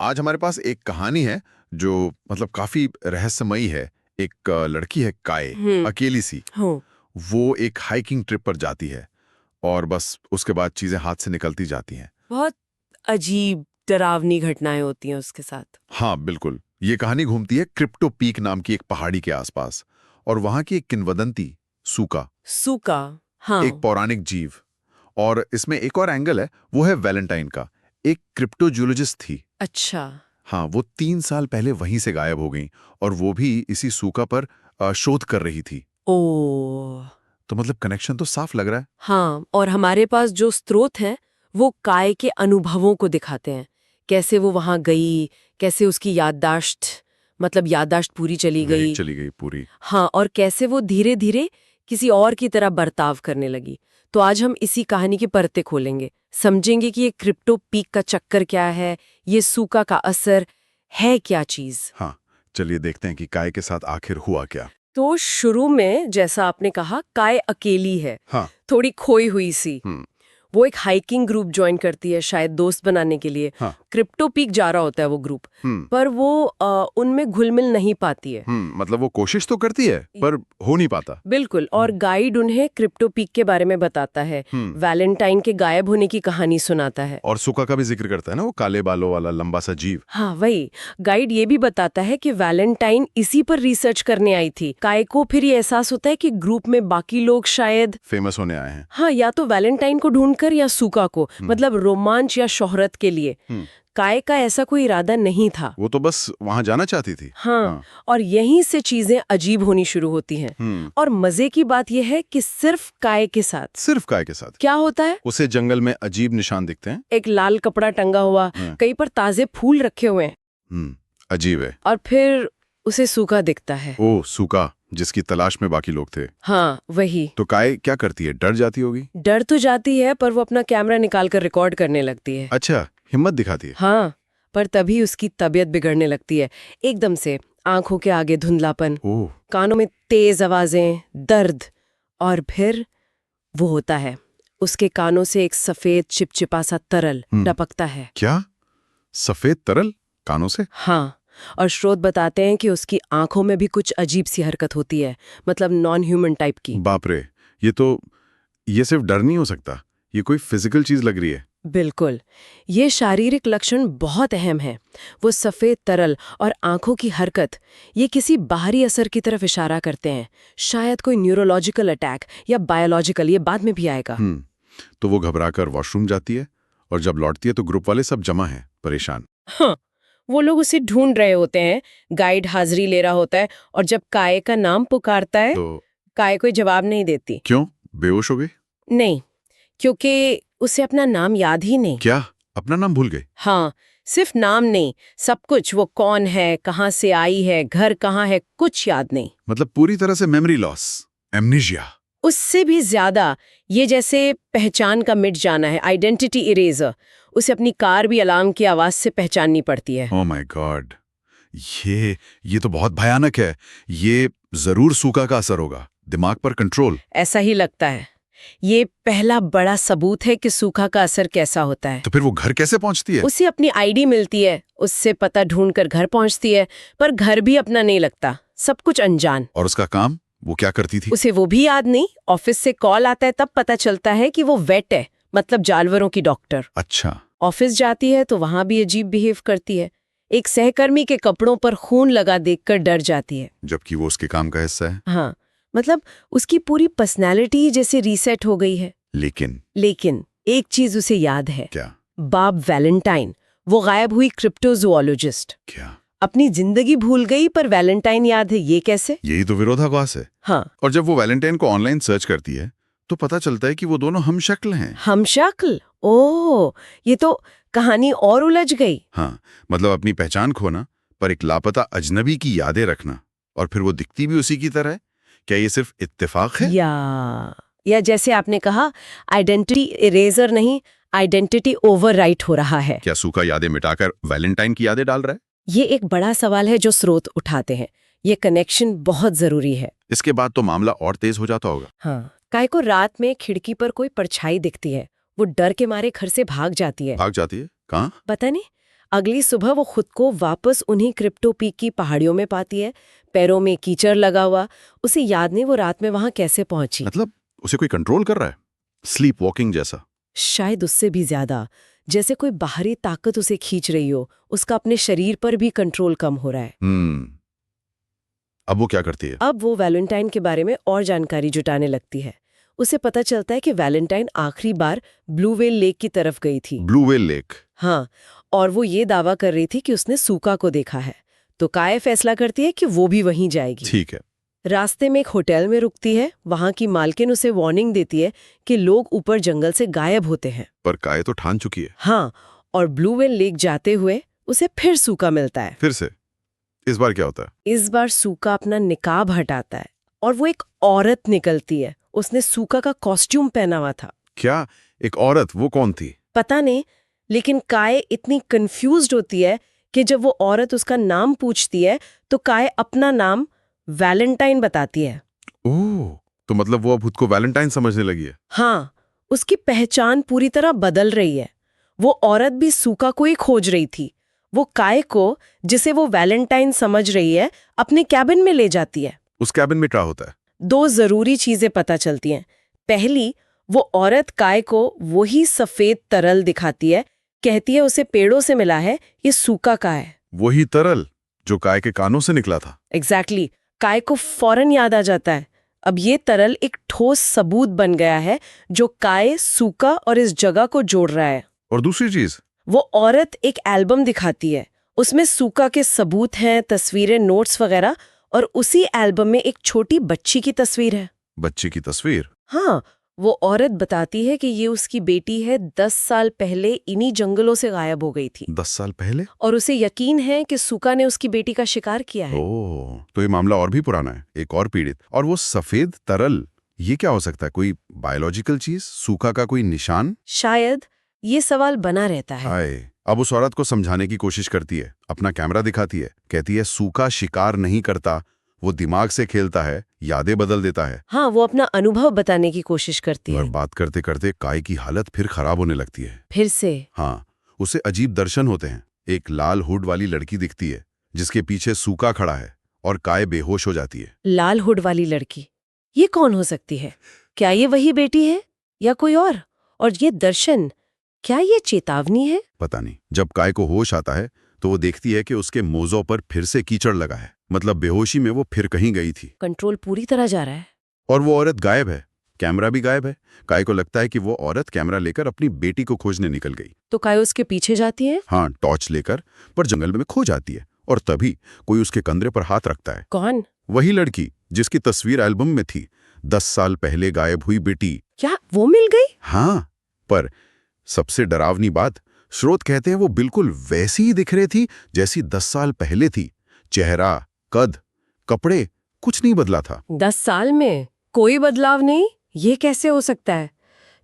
आज हमारे पास एक कहानी है जो मतलब काफी रहस्यमयी है। एक लड़की है काय, अकेली सी। हो। वो एक हाइकिंग ट्रिप पर जाती है और बस उसके बाद चीजें हाथ से निकलती जाती हैं। बहुत अजीब डरावनी घटनाएं होती हैं उसके साथ। हाँ बिल्कुल, ये कहानी घूमती है क्रिप्टो पीक नाम की एक पहाड़ी के आसपास और वहां की एक किंवदंती सूका, सूका। हाँ। एक पौराणिक जीव। और इसमें एक और एंगल है, वो है वैलेंटाइन का। एक क्रिप्टोजूलॉजिस्ट थी। अच्छा। हाँ, वो 3 साल पहले वहीं से गायब हो गई और वो भी इसी सूका पर शोध कर रही थी। ओ। तो मतलब कनेक्शन तो साफ लग रहा है। हाँ, और हमारे पास जो स्रोत हैं वो काय के अनुभवों को दिखाते हैं। कैसे वो वहां गई, कैसे उसकी याददाश्त मतलब याददाश्त पूरी चली गई। चली गई पूरी। हाँ, और कैसे वो धीरे धीरे किसी और की तरह बर्ताव करने लगी। तो आज हम इसी कहानी के परते खोलेंगे, समझेंगे कि ये क्रिप्टो पीक का चक्कर क्या है, ये सूका का असर है क्या चीज। हाँ, चलिए देखते हैं कि काय के साथ आखिर हुआ क्या। तो शुरू में जैसा आपने कहा, काय अकेली है, हाँ। थोड़ी खोई हुई सी। हम्म। वो एक हाइकिंग ग्रुप ज्वाइन करती है, शायद दोस्त बनाने के लिए। हाँ। क्रिप्टो पीक जा रहा होता है वो ग्रुप, हम्म। पर वो उनमें घुल मिल नहीं पाती है। मतलब वो कोशिश तो करती है पर हो नहीं पाता। बिल्कुल। और गाइड उन्हें क्रिप्टो पीक के बारे में बताता है, वैलेंटाइन के गायब होने की कहानी सुनाता है। और सुका का भी जिक्र करता है ना, वो काले बालों वाला लंबा सा जीव। हाँ वही। गाइड ये भी बताता है कि वैलेंटाइन इसी पर रिसर्च करने आई थी। काय को फिर ये एहसास होता है कि ग्रुप में बाकी लोग शायद फेमस होने आए हैं। हाँ, या तो वैलेंटाइन को ढूंढकर या सूका को, मतलब रोमांच या शोहरत के लिए। काय का ऐसा कोई इरादा नहीं था। वो तो बस वहां जाना चाहती थी। हाँ। और यहीं से चीजें अजीब होनी शुरू होती हैं। और मजे की बात यह है कि सिर्फ काय के साथ क्या होता है, उसे जंगल में अजीब निशान दिखते हैं। एक लाल कपड़ा टंगा हुआ, कई पर ताजे फूल रखे हुए हैं। अजीब है। और फिर उसे सूखा दिखता है। ओह, सूका, जिसकी तलाश में बाकी लोग थे। हाँ वही। तो काय क्या करती है, डर जाती होगी। डर तो जाती है, पर वो अपना कैमरा निकाल कर रिकॉर्ड करने लगती है। अच्छा, हिम्मत दिखाती है। हाँ, पर तभी उसकी तबीयत बिगड़ने लगती है। एकदम से आंखों के आगे धुंधलापन, कानों में तेज आवाजें, दर्द। और फिर वो होता है, उसके कानों से एक सफेद चिपचिपा सा तरल टपकता है। क्या? सफेद तरल कानों से? हाँ, और स्रोत बताते हैं कि उसकी आंखों में भी कुछ अजीब सी हरकत होती है, मतलब नॉन ह्यूमन टाइप की। बाप रे, ये सिर्फ डर नहीं हो सकता, ये कोई फिजिकल चीज लग रही है। बिल्कुल, ये शारीरिक लक्षण बहुत अहम है। वो सफेद तरल और आंखों की हरकत, ये किसी बाहरी असर की तरफ इशारा करते हैं। शायद कोई न्यूरोलॉजिकल अटैक या बायोलॉजिकल, ये बाद में भी आएगा। तो वो घबराकर वॉशरूम जाती है और जब लौटती है तो ग्रुप वाले सब जमा हैं, परेशान। हाँ, वो लोग उसे ढूंढ रहे होते हैं, गाइड हाजिरी ले रहा होता है, और जब काय का नाम पुकारता है तो काय कोई जवाब नहीं देती। क्यों, बेहोश हो गई? नहीं, क्योंकि उसे अपना नाम याद ही नहीं। क्या, अपना नाम भूल गई? हाँ, सिर्फ नाम नहीं, सब कुछ। वो कौन है, कहाँ से आई है, घर कहाँ है, कुछ याद नहीं। मतलब पूरी तरह से मेमोरी लॉस, एमनीशिया। उससे भी ज्यादा, ये जैसे पहचान का मिट जाना है, आइडेंटिटी इरेजर। उसे अपनी कार भी अलार्म की आवाज से पहचाननी पड़ती है। ओह माय गॉड, ये तो बहुत भयानक है। ये जरूर सूखा का असर होगा, दिमाग पर कंट्रोल। ऐसा ही लगता है। ये पहला बड़ा सबूत है कि सूखा का असर कैसा होता है। तो फिर वो घर कैसे पहुंचती है? उसे अपनी आईडी मिलती है, उससे पता ढूंढकर घर पहुंचती है, पर घर भी अपना नहीं लगता, सब कुछ अनजान। और उसका काम, वो क्या करती थी? उसे वो भी याद नहीं। ऑफिस से कॉल आता है, तब पता चलता है कि वो वेट है, मतलब जानवरों की डॉक्टर। अच्छा। ऑफिस जाती है तो वहां भी अजीब बिहेव करती है। एक सहकर्मी के कपड़ों पर खून लगा देखकर डर जाती है, जबकि वो उसके काम का हिस्सा है। हाँ, मतलब उसकी पूरी पर्सनैलिटी जैसे रीसेट हो गई है। लेकिन एक चीज उसे याद है। क्या? बाब वैलेंटाइन, वो गायब हुई क्रिप्टोजूलॉजिस्ट। क्या? अपनी जिंदगी भूल गई पर वैलेंटाइन याद है, ये कैसे? यही तो विरोधाभास है। हाँ। और जब वो वैलेंटाइन को ऑनलाइन सर्च करती है तो पता चलता है कि वो दोनों हमशक्ल हैं। हमशक्ल? ओह, ये तो कहानी और उलझ गई। हाँ, मतलब अपनी पहचान खोना पर एक लापता अजनबी की यादें रखना, और फिर वो दिखती भी उसी की तरह है। क्या ये सिर्फ इत्तेफाक है? या जैसे आपने कहा, आइडेंटिटी इरेजर नहीं, आइडेंटिटी ओवरराइट हो रहा है। क्या सूखा यादें मिटाकर वैलेंटाइन की यादें डाल रहा है? ये एक बड़ा सवाल है जो स्रोत उठाते हैं। ये कनेक्शन बहुत जरूरी है। इसके बाद तो मामला और तेज हो जाता होगा। हाँ, काय को रात में खिड़की पर कोई परछाई दिखती है। वो डर के मारे घर से भाग जाती है। भाग जाती है? कहाँ? पता नहीं, अगली सुबह वो खुद को वापस उन्हीं क्रिप्टो पीक की पहाड़ियों में पाती है, पैरों में कीचड़ लगा हुआ। उसे याद नहीं वो रात में वहां कैसे पहुंची। मतलब उसे कोई कंट्रोल कर रहा है, स्लीप वॉकिंग जैसा। शायद उससे भी ज्यादा, जैसे कोई बाहरी ताकत उसे खींच रही हो। उसका अपने शरीर पर भी कंट्रोल कम हो रहा है। अब वो क्या करती है? अब वो वैलेंटाइन के बारे में और जानकारी जुटाने लगती है। उसे पता चलता है कि वैलेंटाइन आखिरी बार ब्लू व्हेल लेक की तरफ गई थी। Blue whale lake? हाँ, और वो ये दावा कर रही थी कि उसने सूका को देखा है। तो काये फैसला करती है कि वो भी वहीं जाएगी। ठीक है। रास्ते में एक होटल में रुकती है। वहां की मालकिन उसे वार्निंग देती है कि लोग ऊपर जंगल से गायब होते हैं। पर काय तो ठान चुकी है। हाँ, और ब्लू व्हेल लेक जाते हुए उसे फिर सूका मिलता है। फिर से? इस बार क्या होता है? इस बार सूका अपना निकाब हटाता है और वो एक औरत निकलती है। उसने सूका का कॉस्ट्यूम पहना हुआ था। क्या? एक औरत? वो कौन थी? पता नहीं, लेकिन काय इतनी कंफ्यूज्ड होती है कि जब वो औरत उसका नाम पूछती है तो काय अपना नाम वैलेंटाइन बताती है। ओह, तो मतलब वो अब खुद को वैलेंटाइन समझने लगी है। हाँ, उसकी पहचान पूरी तरह बदल रही है। वो औरत भी सूका को ही खोज रही थी। वो काय को, जिसे वो वैलेंटाइन समझ रही है, अपने कैबिन में ले जाती है। उस कैबिन में क्या होता है? 2 जरूरी चीजें पता चलती हैं। पहली, वो औरत काय को वही सफेद तरल दिखाती है। कहती है उसे पेड़ों से मिला है, ये सूका का है। वही तरल जो काय के कानों से निकला था। एग्जैक्टली। काय को फौरन याद आ जाता है। अब ये तरल एक ठोस सबूत बन गया है जो काय, सूका और इस जगह को जोड़ रहा है। और दूसरी चीज? वो औरत एक एल्बम दिखाती है। उसमें सूका के सबूत हैं, तस्वीरें, नोट्स वगैरह, और उसी एल्बम में एक छोटी बच्ची की तस्वीर है। बच्ची की तस्वीर? हाँ, वो औरत बताती है कि ये उसकी बेटी है। 10 साल पहले इन्हीं जंगलों से गायब हो गई थी। 10 साल पहले? और उसे यकीन है कि सूका ने उसकी बेटी का शिकार किया है। ओह, तो ये मामला और भी पुराना है। एक और पीड़ित। और वो सफेद तरल, ये क्या हो सकता है? कोई बायोलॉजिकल चीज? सूखा का कोई निशान? शायद। ये सवाल बना रहता है। हाय। अब उस औरत को समझाने की कोशिश करती है, अपना कैमरा दिखाती है, कहती है सूखा शिकार नहीं करता, वो दिमाग से खेलता है, यादें बदल देता है। हाँ, वो अपना अनुभव बताने की कोशिश करती और है। बात करते करते काय की हालत फिर खराब होने लगती है। फिर से? हाँ, उसे अजीब दर्शन होते हैं। एक लाल हुड वाली लड़की दिखती है जिसके पीछे सूखा खड़ा है, और काय बेहोश हो जाती है। लाल हुड वाली लड़की? ये कौन हो सकती है? क्या ये वही बेटी है या कोई और ये दर्शन, क्या ये चेतावनी है? पता नहीं। जब काय को होश आता है तो वो देखती है कि उसके मोज़ों पर फिर से कीचड़ लगा है। मतलब बेहोशी में वो फिर कहीं गई थी। कंट्रोल पूरी तरह जा रहा है। और वो औरत गायब है, कैमरा भी गायब है। काय को लगता है कि वो औरत कैमरा लेकर अपनी बेटी को खोजने निकल गई। तो काय उसके पीछे जाती है? हाँ, टॉर्च लेकर, पर जंगल में खो जाती है। और तभी कोई उसके कंधे पर हाथ रखता है। कौन? वही लड़की जिसकी तस्वीर एल्बम में थी, 10 साल पहले गायब हुई बेटी। क्या वो मिल गई? हाँ, पर सबसे डरावनी बात, स्रोत कहते हैं वो बिल्कुल वैसी ही दिख रही थी जैसी 10 साल पहले थी। चेहरा, कद, कपड़े, कुछ नहीं बदला था। 10 साल में कोई बदलाव नहीं? ये कैसे हो सकता है?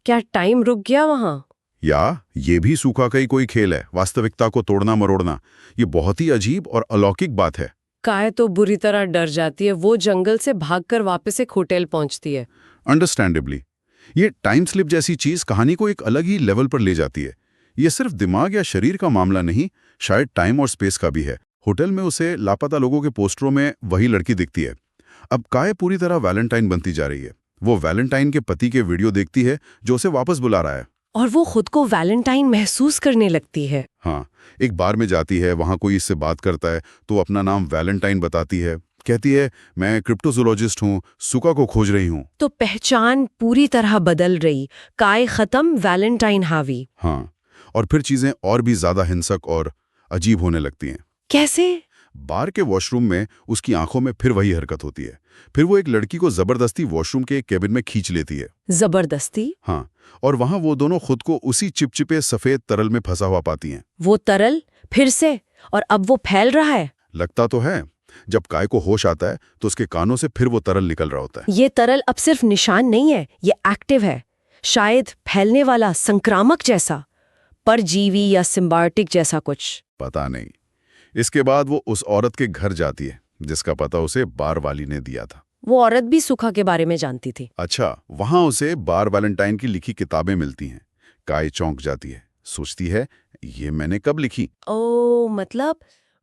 क्या टाइम रुक गया वहां? या ये भी सूखा का ही कोई खेल है, वास्तविकता को तोड़ना मरोड़ना। ये बहुत ही अजीब और अलौकिक बात है। काय तो बुरी तरह डर जाती है। वो जंगल से भागकर वापस एक होटल पहुंचती है। अंडरस्टैंडेबली। ये टाइम स्लिप जैसी चीज कहानी को एक अलग ही लेवल पर ले जाती है। ये सिर्फ दिमाग या शरीर का मामला नहीं, शायद टाइम और स्पेस का भी है। होटल में उसे लापता लोगों के पोस्टरों में वही लड़की दिखती है। अब काय पूरी तरह वैलेंटाइन बनती जा रही है। वो वैलेंटाइन के पति के वीडियो देखती है जो उसे वापस बुला रहा है। और वो खुद को वैलेंटाइन महसूस करने लगती है। हाँ, एक बार में जाती है, वहां कोई इससे बात करता है तो अपना नाम वैलेंटाइन बताती है। कहती है, मैं क्रिप्टोजोलॉजिस्ट हूँ, सूखा को खोज रही हूँ। तो पहचान पूरी तरह बदल रही। काय खत्म, वैलेंटाइन हावी। हाँ, और फिर चीजें और भी ज्यादा हिंसक और अजीब होने लगती हैं। कैसे? बार के वॉशरूम में उसकी आंखों में फिर वही हरकत होती है। फिर वो एक लड़की को जबरदस्ती वॉशरूम के एक केबिन में खींच लेती है। जबरदस्ती? हाँ, और वहां वो दोनों खुद को उसी चिपचिपे सफेद तरल में फंसा हुआ पाती हैं। वो तरल फिर से, और अब वो फैल रहा है। लगता तो है। जब काय को होश आता है तो उसके कानों से फिर वो तरल निकल रहा होता है। ये तरल अब सिर्फ निशान नहीं है, ये एक्टिव है। शायद फैलने वाला, संक्रामक जैसा, परजीवी या सिम्बायोटिक जैसा कुछ। पता नहीं। इसके बाद वो उस औरत के घर जाती है जिसका पता उसे बार वाली ने दिया था। वो औरत भी सूखा के बारे में जानती थी। अच्छा, वहां उसे बार वैलेंटाइन की लिखी किताबें मिलती हैं। काय चौंक जाती है। सोचती है, ये मैंने कब लिखी? ओ मतलब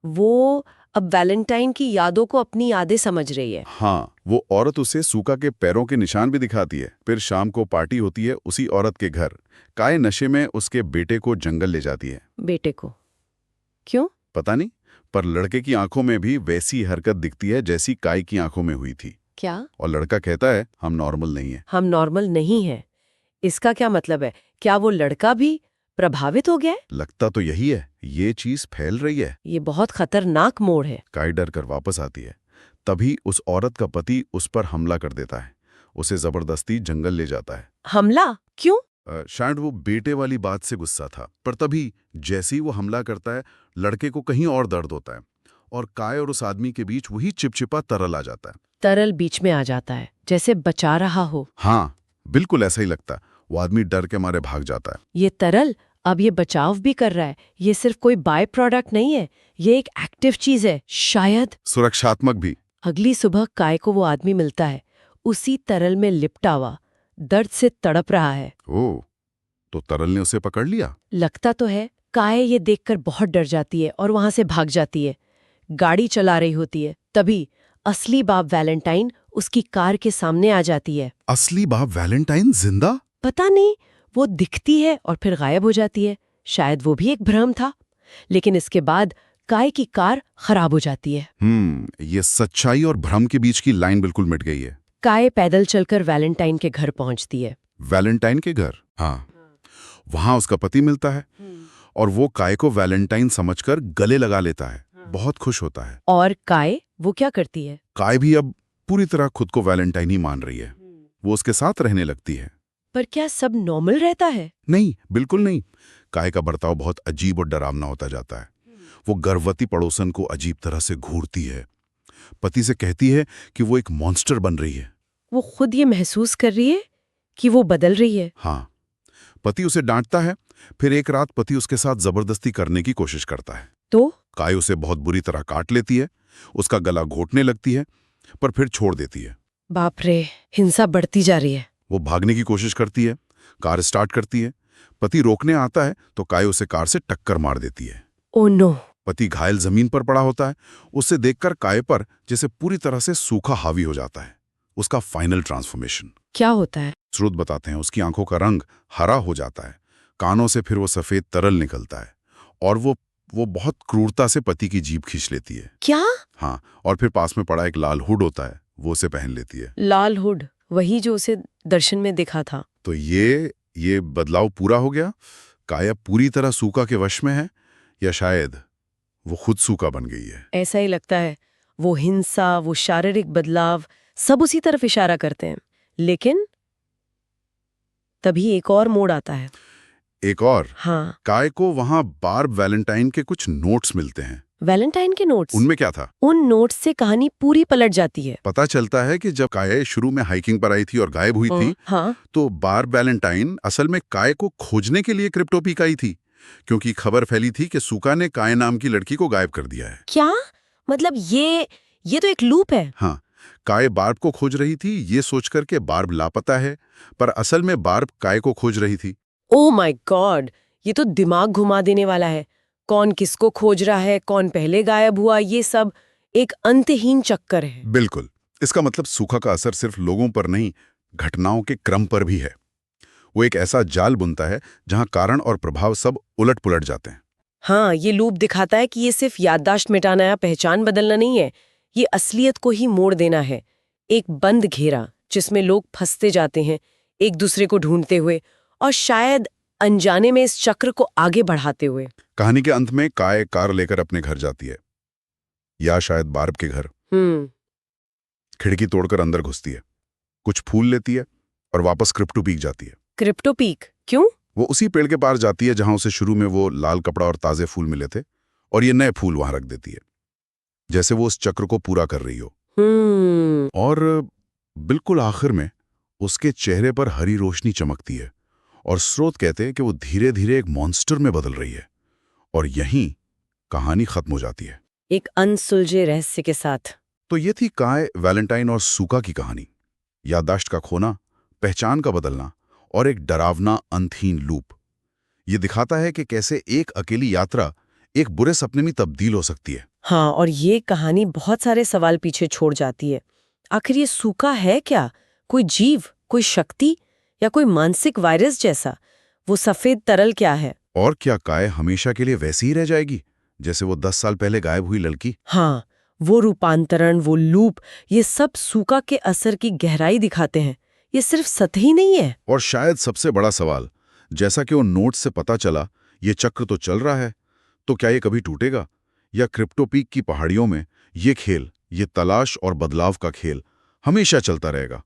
वो अब वैलेंटाइन की यादों को अपनी यादें समझ रही है। हाँ, वो औरत उसे सूका के पैरों के निशान भी दिखाती है। फिर शाम को पार्टी होती है उसी औरत के घर। काय नशे में उसके बेटे को जंगल ले जाती है। बेटे को क्यों? पता नहीं, पर लड़के की आंखों में भी वैसी हरकत दिखती है जैसी काय की आंखों में हुई थी। क्या? और लड़का कहता है, हम नॉर्मल नहीं है। हम नॉर्मल नहीं हैं। इसका क्या मतलब है? क्या वो लड़का भी प्रभावित हो गया है? लगता तो यही है, ये चीज फैल रही है। ये बहुत खतरनाक मोड़ है। काय डर कर वापस आती है। तभी उस औरत का पति उस पर हमला कर देता है। उसे जबरदस्ती जंगल ले जाता है। हमला? क्यों? शायद वो बेटे वाली बात से गुस्सा था, पर तभी जैसे ही वो हमला करता है, लड़के को कहीं और दर्द होता है और काय और उस आदमी के बीच वही चिपचिपा तरल आ जाता है। तरल बीच में आ जाता है, जैसे बचा रहा हो। हाँ, बिल्कुल ऐसा ही लगता है। वो आदमी डर के मारे भाग जाता है। ये तरल अब ये बचाव भी कर रहा है। ये सिर्फ कोई बाय प्रोडक्ट नहीं है, ये एक एक्टिव चीज है, शायद सुरक्षात्मक भी। अगली सुबह काय को वो आदमी मिलता है, उसी तरल में लिपटा हुआ, दर्द से तड़प रहा है। ओह, तो तरल ने उसे पकड़ लिया। लगता तो है। काय ये देखकर बहुत डर जाती है और वहां से भाग जाती है। गाड़ी चला रही होती है, तभी असली बाप वैलेंटाइन उसकी कार के सामने आ जाती है। असली बाप वैलेंटाइन जिंदा? पता नहीं, वो दिखती है और फिर गायब हो जाती है। शायद वो भी एक भ्रम था। लेकिन इसके बाद काय की कार खराब हो जाती है। ये सच्चाई और भ्रम के बीच की लाइन बिल्कुल मिट गई है। काय पैदल चलकर वैलेंटाइन के घर पहुंचती है। वैलेंटाइन के घर? हाँ। वहां उसका पति मिलता है और वो काय को वैलेंटाइन समझकर गले लगा लेता है। बहुत खुश होता है। और काय वो क्या करती है? काय भी अब पूरी तरह खुद को वैलेंटाइन ही मान रही है। वो उसके साथ रहने लगती है। पर क्या सब नॉर्मल रहता है? नहीं, बिल्कुल नहीं। काय का बर्ताव बहुत अजीब और डरावना होता जाता है। वो गर्भवती पड़ोसन को अजीब तरह से घूरती है। पति से कहती है कि वो एक मॉन्स्टर बन रही है। वो खुद ये महसूस कर रही है कि वो बदल रही है। हाँ। पति उसे डांटता है। फिर एक रात पति उसके साथ जबरदस्ती करने की कोशिश करता है। तो काय उसे बहुत बुरी तरह काट लेती है, उसका गला घोटने लगती है, पर फिर छोड़ देती है। बाप रे, हिंसा बढ़ती जा रही है। वो भागने की कोशिश करती है, कार स्टार्ट करती है। पति रोकने आता है तो काय उसे कार से टक्कर मार देती है। Oh no. पति घायल जमीन पर पड़ा होता है। उसे देखकर काय पर जैसे पूरी तरह से सूखा हावी हो जाता है। उसका फाइनल ट्रांसफॉर्मेशन। क्या होता है? स्रोत बताते हैं, उसकी आंखों का रंग हरा हो जाता है, कानों से फिर वो सफेद तरल निकलता है और वो बहुत क्रूरता से पति की जीभ खींच लेती है। क्या? हाँ, और फिर पास में पड़ा एक लाल हुड होता है, वो उसे पहन लेती है। लाल हुड, वही जो उसे दर्शन में दिखा था। तो ये बदलाव पूरा हो गया। काया पूरी तरह सूखा के वश में है, या शायद वो खुद सूखा बन गई है। ऐसा ही लगता है। वो हिंसा, वो शारीरिक बदलाव, सब उसी तरफ इशारा करते हैं। लेकिन तभी एक और मोड़ आता है। एक और? हाँ। काय को वहां बार्ब वैलेंटाइन के कुछ नोट्स मिलते हैं। वैलेंटाइन के नोट्स? उनमें क्या था? उन नोट्स से कहानी पूरी पलट जाती है। पता चलता है कि जब काय शुरू में हाइकिंग पर आई थी और गायब हुई थी, हाँ। तो बार्ब वैलेंटाइन असल में काय को खोजने के लिए क्रिप्टोपीक आई थी, क्योंकि खबर फैली थी कि सूका ने काय नाम की लड़की को गायब कर दिया है। क्या मतलब? ये तो एक लूप है। हाँ, काय बार्ब को खोज रही थी ये सोचकर के बार्ब लापता है, पर असल में बार्ब काय को खोज रही थी। ओ माय गॉड, ये तो दिमाग घुमा देने वाला है। कौन किसको खोज रहा है, कौन पहले गायब हुआ, ये सब एक अंतहीन चक्कर है। बिल्कुल। इसका मतलब सूखा का असर सिर्फ लोगों पर नहीं, घटनाओं के क्रम पर भी है। वो एक ऐसा जाल बुनता है जहां कारण और प्रभाव सब उलट पुलट जाते हैं। हाँ, ये लूप दिखाता है कि ये सिर्फ याददाश्त मिटाना या पहचान बदलना नहीं है, ये असलियत को ही मोड़ देना है। एक बंद घेरा जिसमें लोग फंसते जाते हैं, एक दूसरे को ढूंढते हुए और शायद अनजाने में इस चक्र को आगे बढ़ाते हुए। कहानी के अंत में काय कार लेकर अपने घर जाती है, या शायद बार्ब के घर। खिड़की तोड़कर अंदर घुसती है, कुछ फूल लेती है और वापस क्रिप्टोपीक जाती है। क्रिप्टोपीक क्यों? वो उसी पेड़ के पार जाती है जहां उसे शुरू में वो लाल कपड़ा और ताजे फूल मिले थे, और ये नए फूल वहां रख देती है, जैसे वो उस चक्र को पूरा कर रही हो। और बिल्कुल आखिर में उसके चेहरे पर हरी रोशनी चमकती है और स्रोत कहते हैं कि वो धीरे धीरे एक मॉन्स्टर में बदल रही है, और यहीं कहानी खत्म हो जाती है, एक अनसुलझे रहस्य के साथ। तो ये थी काय, वैलेंटाइन और सूका की कहानी। याददाश्त का खोना, पहचान का बदलना और एक डरावना अंतहीन लूप। ये दिखाता है कि कैसे एक अकेली यात्रा एक बुरे सपने में तब्दील हो सकती है। हाँ, और ये कहानी बहुत सारे सवाल पीछे छोड़ जाती है। आखिर ये सूखा है क्या? कोई जीव, कोई शक्ति, या कोई मानसिक वायरस जैसा? वो सफेद तरल क्या है? और क्या काय हमेशा के लिए वैसी ही रह जाएगी जैसे वो 10 साल पहले गायब हुई लड़की? हाँ, वो रूपांतरण, वो लूप, ये सब सूखा के असर की गहराई दिखाते हैं। ये सिर्फ सतही नहीं है। और शायद सबसे बड़ा सवाल, जैसा कि उन नोट्स से पता चला, ये चक्र तो चल रहा है, तो क्या ये कभी टूटेगा? या क्रिप्टोपीक की पहाड़ियों में ये खेल, ये तलाश और बदलाव का खेल हमेशा चलता रहेगा,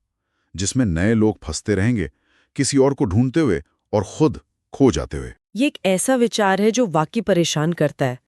जिसमें नए लोग फंसते रहेंगे, किसी और को ढूंढते हुए और खुद खो जाते हुए? ये एक ऐसा विचार है जो वाकई परेशान करता है।